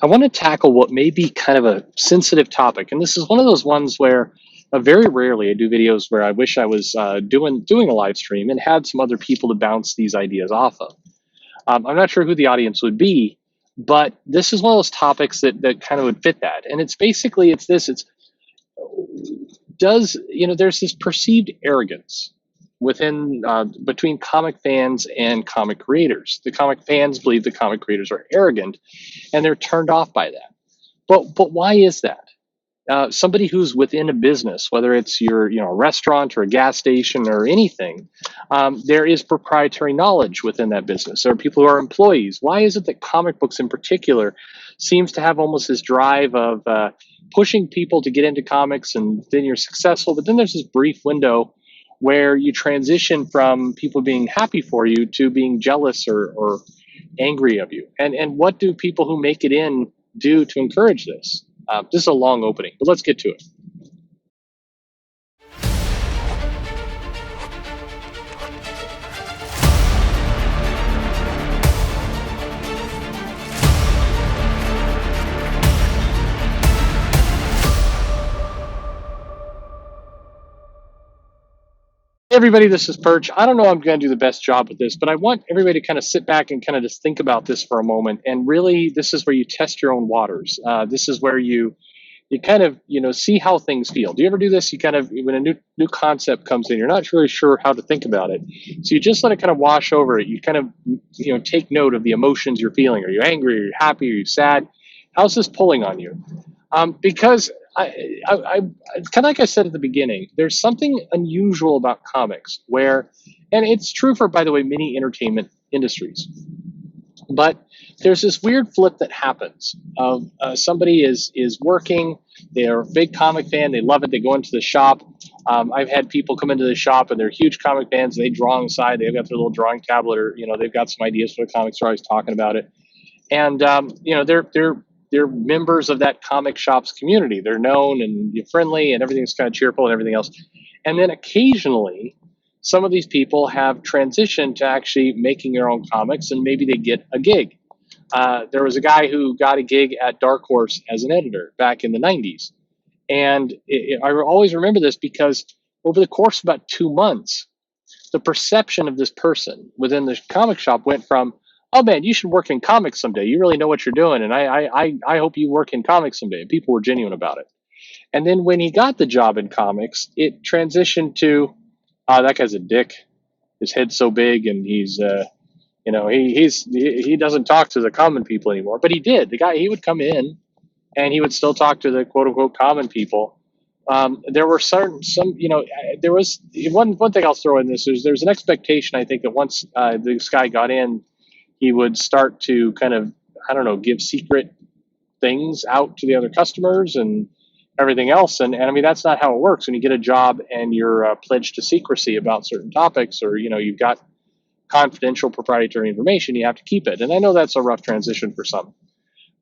I want to tackle what may be kind of a sensitive topic, and this is one of those ones where very rarely I do videos where I wish I was doing a live stream and had some other people to bounce these ideas off of. I'm not sure who the audience would be, but this is one of those topics that kind of would fit that. And it's basically it's does there's this perceived arrogance within between comic fans and comic creators. The comic fans believe the comic creators are arrogant, and they're turned off by that. But why is that? Somebody who's within a business, whether it's your a restaurant or a gas station or anything, there is proprietary knowledge within that business. There are people who are employees. Why is it that comic books in particular seems to have almost this drive of pushing people to get into comics, and then you're successful, but then there's this brief window where you transition from people being happy for you to being jealous or angry of you? And what do people who make it in do to encourage this? This is a long opening, but let's get to it. Hey everybody, this is Perch. I don't know I'm going to do the best job with this, but I want everybody to kind of sit back and kind of just think about this for a moment. And really, this is where you test your own waters. This is where you kind of see how things feel. Do you ever do this? You kind of, when a new concept comes in, you're not really sure how to think about it, so you just let it kind of wash over it. You kind of take note of the emotions you're feeling. Are you angry? Are you happy? Are you sad? How's this pulling on you? Because I kind of like I said at the beginning, there's something unusual about comics where, and it's true for, by the way, many entertainment industries, but there's this weird flip that happens. Somebody is working, they're a big comic fan, they love it, they go into the shop. I've had people come into the shop and they're huge comic fans, and they draw on the side, they've got their little drawing tablet, or they've got some ideas for the comics, they're always talking about it. And they're members of that comic shop's community. They're known and friendly, and everything's kind of cheerful and everything else. And then occasionally, some of these people have transitioned to actually making their own comics, and maybe they get a gig. There was a guy who got a gig at Dark Horse as an editor back in the 90s. And I always remember this because over the course of about 2 months, the perception of this person within the comic shop went from, oh man, you should work in comics someday. You really know what you're doing. And I hope you work in comics someday. And people were genuine about it. And then when he got the job in comics, it transitioned to, that guy's a dick. His head's so big, and he's he doesn't talk to the common people anymore. But he did. The guy, he would come in and he would still talk to the quote unquote common people. There were there was one thing I'll throw in this is there's an expectation, I think, that once this guy got in, he would start to kind of, I don't know, give secret things out to the other customers and everything else. And I mean, that's not how it works. When you get a job and you're pledged to secrecy about certain topics, or, you've got confidential proprietary information, you have to keep it. And I know that's a rough transition for some,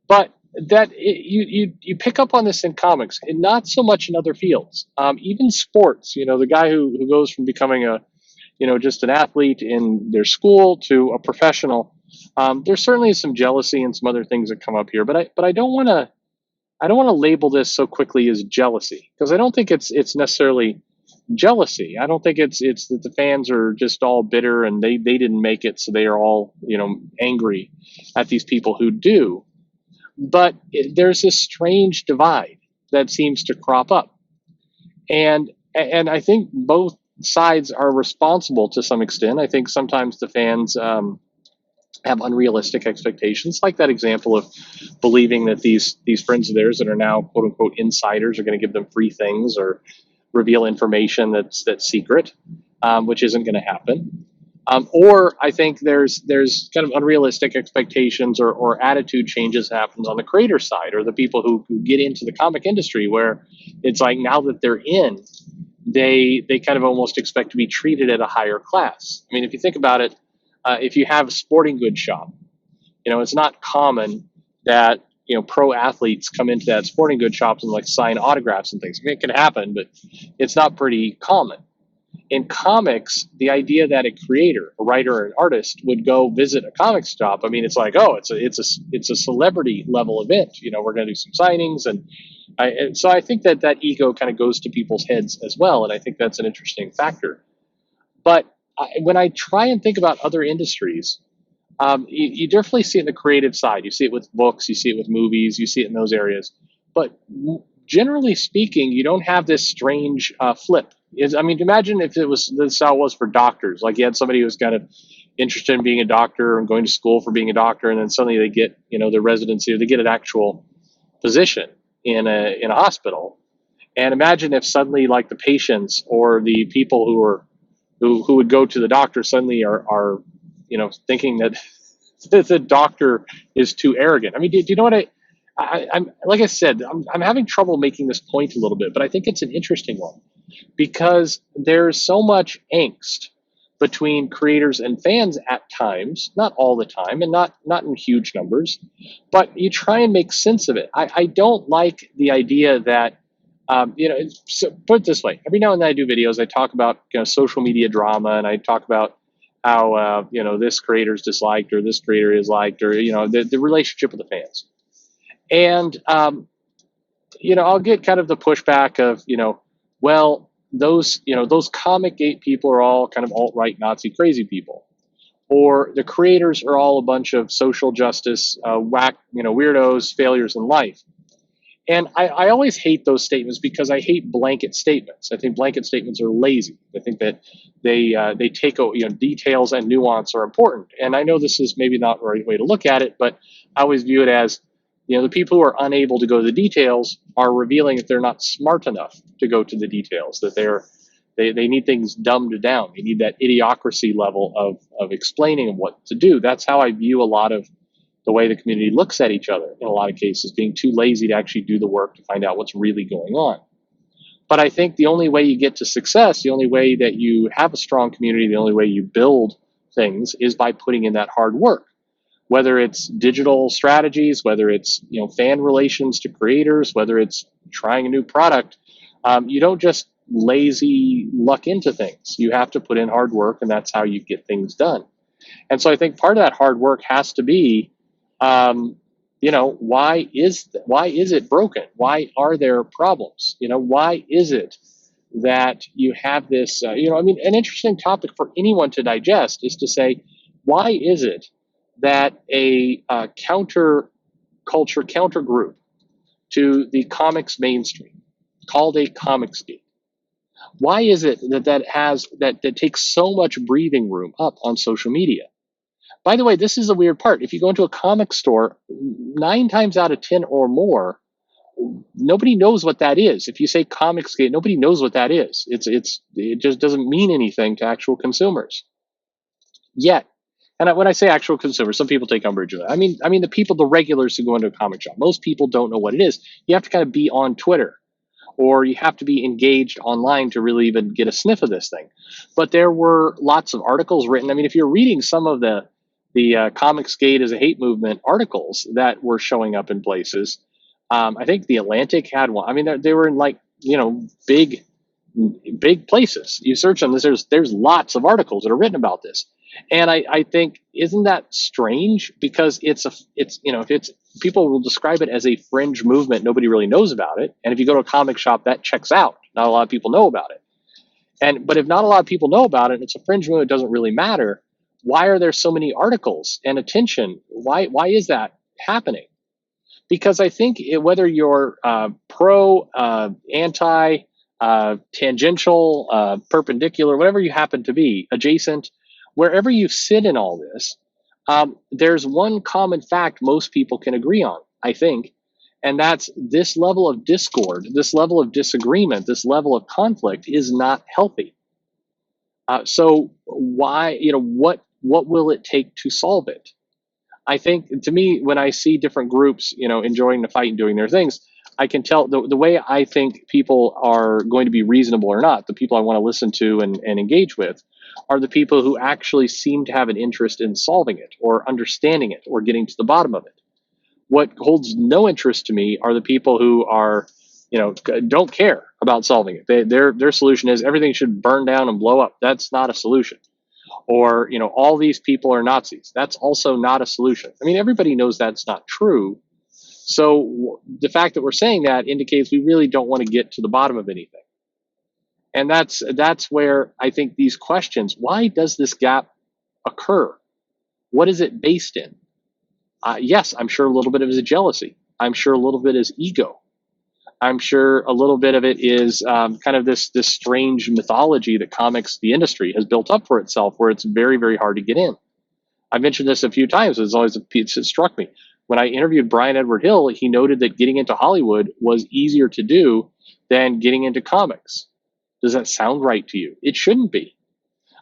but you pick up on this in comics and not so much in other fields. Even sports, the guy who goes from becoming a, just an athlete in their school to a professional. There certainly is some jealousy and some other things that come up here, but I don't want to label this so quickly as jealousy, because I don't think it's necessarily jealousy. I don't think it's that the fans are just all bitter and they didn't make it, so they are all angry at these people who do. But there's this strange divide that seems to crop up, and I think both sides are responsible to some extent. I think sometimes the fans have unrealistic expectations, like that example of believing that these friends of theirs that are now quote unquote insiders are going to give them free things or reveal information that's secret, which isn't going to happen. Or I think there's kind of unrealistic expectations or attitude changes happens on the creator side, or the people who get into the comic industry, where it's like now that they're in, they kind of almost expect to be treated at a higher class. I mean, if you think about it, if you have a sporting goods shop, it's not common that pro athletes come into that sporting goods shops and like sign autographs and things. I mean, it can happen, but it's not pretty common. In comics, the idea that a creator, a writer, or an artist would go visit a comics shop, I mean, it's like, oh, it's a celebrity level event. We're going to do some signings, and so I think that ego kind of goes to people's heads as well, and I think that's an interesting factor. But when I try and think about other industries, you definitely see it in the creative side. You see it with books, you see it with movies, you see it in those areas. But generally speaking, you don't have this strange flip. I mean, imagine if it was this how it was for doctors. Like you had somebody who was kind of interested in being a doctor and going to school for being a doctor, and then suddenly they get their residency, or they get an actual position in a hospital. And imagine if suddenly, like, the patients or the people who would go to the doctor suddenly are thinking that the doctor is too arrogant. I mean, do you know what I'm like I said, I'm having trouble making this point a little bit, but I think it's an interesting one because there's so much angst between creators and fans at times, not all the time, and not in huge numbers, but you try and make sense of it. I don't like the idea that so put it this way: every now and then I do videos. I talk about social media drama, and I talk about how this creator is disliked or this creator is liked, or the relationship with the fans. And I'll get kind of the pushback of well, those comic gate people are all kind of alt-right Nazi crazy people, or the creators are all a bunch of social justice whack weirdos, failures in life. And I always hate those statements because I hate blanket statements. I think blanket statements are lazy. I think that they take details and nuance are important. And I know this is maybe not the right way to look at it, but I always view it as the people who are unable to go to the details are revealing that they're not smart enough to go to the details. That they need things dumbed down. They need that idiocracy level of explaining what to do. That's how I view a lot of the way the community looks at each other in a lot of cases, being too lazy to actually do the work to find out what's really going on. But I think the only way you get to success, the only way that you have a strong community, the only way you build things is by putting in that hard work. Whether it's digital strategies, whether it's fan relations to creators, whether it's trying a new product, you don't just lazy luck into things. You have to put in hard work, and that's how you get things done. And so I think part of that hard work has to be why is it broken? Why are there problems? Why is it that you have this? I mean, an interesting topic for anyone to digest is to say, why is it that a counter culture, counter group to the comics mainstream, called a comicsgate, why is it that takes so much breathing room up on social media? By the way, this is a weird part. If you go into a comic store, 9 times out of 10 or more, nobody knows what that is. If you say Comicsgate, nobody knows what that is. It just doesn't mean anything to actual consumers yet. And when I say actual consumers, some people take umbrage with it. I mean the regulars who go into a comic shop. Most people don't know what it is. You have to kind of be on Twitter, or you have to be engaged online to really even get a sniff of this thing. But there were lots of articles written. I mean, if you're reading some of the Comicsgate as a hate movement articles that were showing up in places. I think the Atlantic had one. I mean, they were in big places. You search on this, there's lots of articles that are written about this. And I think, isn't that strange? Because it's people will describe it as a fringe movement. Nobody really knows about it. And if you go to a comic shop, that checks out. Not a lot of people know about it. But if not a lot of people know about it, and it's a fringe movement, it doesn't really matter. Why are there so many articles and attention? Why is that happening? Because I think whether you're pro, anti, tangential, perpendicular, whatever you happen to be, adjacent, wherever you sit in all this, there's one common fact most people can agree on, I think, and that's this level of discord, this level of disagreement, this level of conflict is not healthy. So why, what will it take to solve it? I think, to me, when I see different groups, enjoying the fight and doing their things, I can tell the way I think people are going to be reasonable or not, the people I want to listen to and engage with, are the people who actually seem to have an interest in solving it or understanding it or getting to the bottom of it. What holds no interest to me are the people who are, don't care about solving it. Their solution is everything should burn down and blow up. That's not a solution. Or, all these people are Nazis. That's also not a solution. I mean, everybody knows that's not true. So the fact that we're saying that indicates we really don't want to get to the bottom of anything. And that's where I think these questions, why does this gap occur? What is it based in? Yes, I'm sure a little bit of it is jealousy. I'm sure a little bit is ego. I'm sure a little bit of it is kind of this strange mythology that comics, the industry, has built up for itself, where it's very, very hard to get in. I mentioned this a few times. It struck me. When I interviewed Brian Edward Hill, he noted that getting into Hollywood was easier to do than getting into comics. Does that sound right to you? It shouldn't be.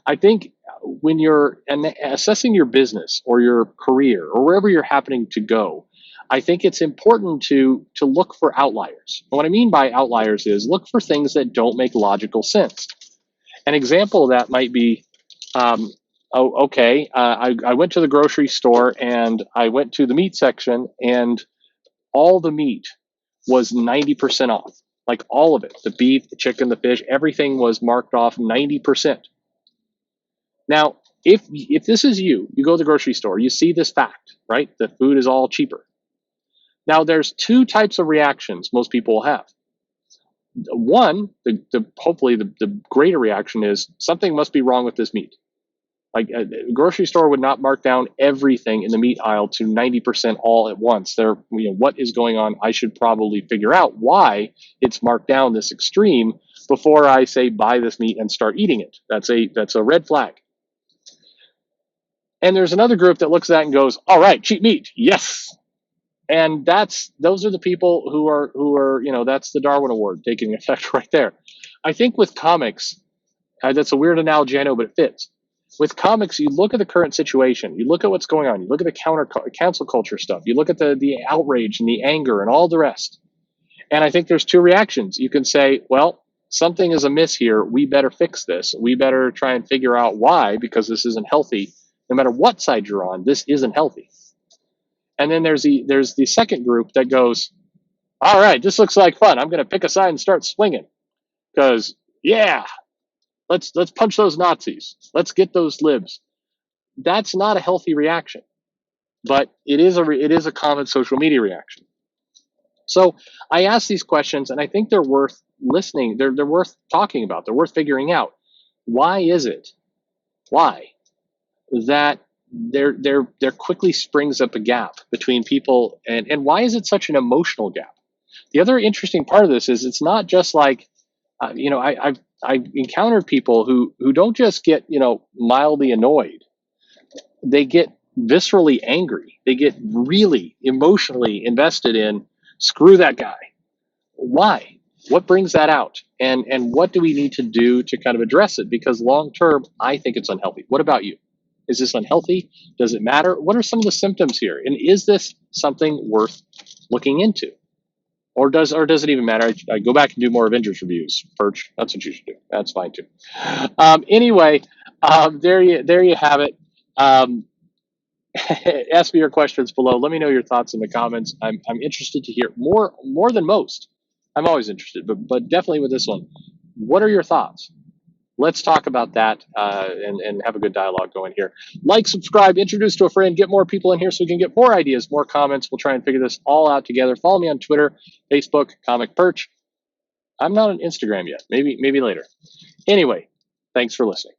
I think when you're assessing your business or your career or wherever you're happening to go, I think it's important to look for outliers. And what I mean by outliers is look for things that don't make logical sense. An example of that might be, I went to the grocery store and I went to the meat section, and all the meat was 90% off. Like all of it, the beef, the chicken, the fish, everything was marked off 90%. Now, if this is you go to the grocery store, you see this fact, right? The food is all cheaper. Now, there's two types of reactions most people will have. One, hopefully the greater reaction is something must be wrong with this meat. Like a grocery store would not mark down everything in the meat aisle to 90% all at once. What is going on? I should probably figure out why it's marked down this extreme before I say buy this meat and start eating it. That's a red flag. And there's another group that looks at that and goes, "All right, cheap meat, yes." And those are the people who are that's the Darwin Award taking effect right there. I think with comics, that's a weird analogy, I know, but it fits. With comics, you look at the current situation, you look at what's going on, you look at the cancel culture stuff, you look at the outrage and the anger and all the rest. And I think there's two reactions. You can say, well, something is amiss here. We better fix this. We better try and figure out why, because this isn't healthy. No matter what side you're on, this isn't healthy. And then there's the second group that goes, all right, this looks like fun. I'm going to pick a side and start swinging because, yeah, let's punch those Nazis. Let's get those libs. That's not a healthy reaction, but it is a common social media reaction. So I ask these questions, and I think they're worth listening. They're worth talking about. They're worth figuring out. Why is it? Why that there quickly springs up a gap between people, and why is it such an emotional gap? The other interesting part of this is it's not just like, I've encountered people who don't just get mildly annoyed. They get viscerally angry. They get really emotionally invested in screw that guy. Why? What brings that out? And what do we need to do to kind of address it? Because long term, I think it's unhealthy. What about you? Is this unhealthy? Does it matter? What are some of the symptoms here? And is this something worth looking into? Or does it even matter? I go back and do more Avengers reviews. Perch, that's what you should do. That's fine too. Anyway, there you have it. Ask me your questions below. Let me know your thoughts in the comments. I'm interested to hear more than most. I'm always interested, but definitely with this one. What are your thoughts? Let's talk about that and have a good dialogue going here. Like, subscribe, introduce to a friend, get more people in here so we can get more ideas, more comments. We'll try and figure this all out together. Follow me on Twitter, Facebook, Comic Perch. I'm not on Instagram yet. Maybe later. Anyway, thanks for listening.